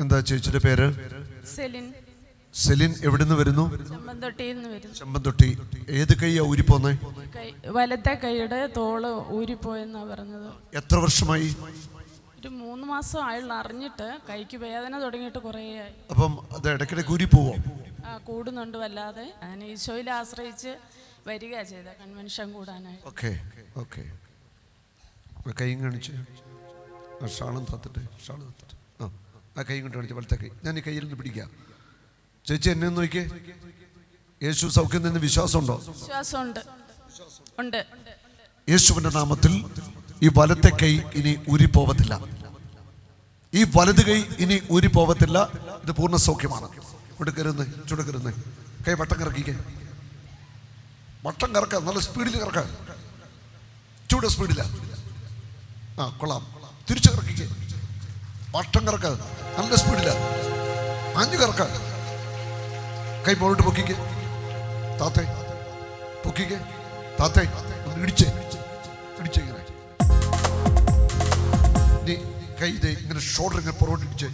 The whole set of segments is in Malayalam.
എന്താ ചേച്ചിയുടെ പേര്? സെലിൻ. സെലിൻ എവിടുന്ന് വരുന്നു? ചെമ്പന്തൊട്ടി. ഏത് കൈയാ ഊരിപ്പോന്നേ? വലത്തെ കൈയുടെ തോള് ഊരിപ്പോയെന്നാ പറഞ്ഞത്. എത്ര വർഷമായി? ഒരു 3 മാസം ആയുള്ള. അറിഞ്ഞിട്ട് കൈക്ക് വേദന തുടങ്ങിയിട്ട് കുറേ ആയി. അപ്പം അത് ഇടയ്ക്കിടയ്ക്ക് ഊരി പോവോ? കൂടുന്നുണ്ട് വല്ലാതെ. അങ്ങനെ ഈശോയിൽ ആശ്രയിച്ച് വരിക ചെയ്ത കൺവെൻഷൻ കൂടാനായി. Okay okay. കൈ കാണിച്ച് ഷാളും തത്തിട്ട് ആ കൈ കൊണ്ട് കാണിച്ച് വലത്തെ കൈ. ഞാൻ ഈ കയ്യിൽ നിന്ന് പിടിക്കാം. ചേച്ചി എന്നെ ഒന്ന് നോക്കിയേ. യേശു സൗഖ്യം നിന്ന് വിശ്വാസമുണ്ടോ? വിശ്വാസമുണ്ട്. ഉണ്ട്. യേശുവിന്റെ നാമത്തിൽ ഈ വലത്തെ കൈ ഇനി ഊരിപ്പോവത്തില്ല. ഈ വലത് കൈ ഇനി ഊരിപ്പോവത്തില്ല. ഇത് പൂർണ്ണ സൗഖ്യമാണ്. ചുടുക്കരുന്ന് ചുടുക്കരുന്ന്. കൈ വട്ടം കറക്കിക്കേ. വട്ടം കറക്ക. നല്ല സ്പീഡിൽ കറക്ക. ചൂട് സ്പീഡില്ല. കൊള്ളാം. തിരിച്ചു കറക്കിക്കേ. വട്ടം കറക്ക. നല്ല സ്പീഡില്ല. അഞ്ചു കറക്ക. കൈ മുകളിട്ട് പൊക്കിക്കേ. താത്തേ പൊക്കിക്കേ. താത്തേ ഒന്ന് ഇടിച്ചേ. ഇടിച്ചേ ഇങ്ങനെ. നീ കൈ ഇതേ ഇങ്ങനെ ഷോൾഡർ ഇങ്ങനെ പുറകോട്ട് ഇടിച്ചേ.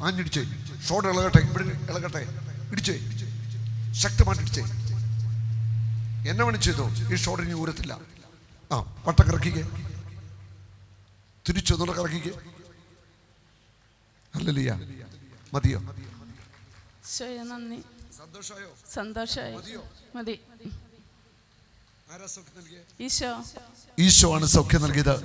ആഞ്ഞിടിച്ചേ. ഷോൾഡർ ഇളകട്ടെ. ഇവിടെ ഇളകട്ടെ. ഇടിച്ചേ. ശക്തമായിട്ട് ഇടിച്ചേ. എന്നെ വേണം ചെയ്തോ. ഈ ഷോൾഡർ ഇനി ഊരത്തില്ല. വട്ടം കറക്കിക്കേ. തിരിച്ചു ഒന്നുകൂടെ കറക്കിക്കേ. ഹല്ലേലൂയ. മതിയോ? നന്ദി. സന്തോഷമായോ? സന്തോഷമായി. മതി. ആരാ സൗഖ്യം നൽകിയത്? ഈശോ. ഈശോ ആണ് സൗഖ്യം നൽകിയത്.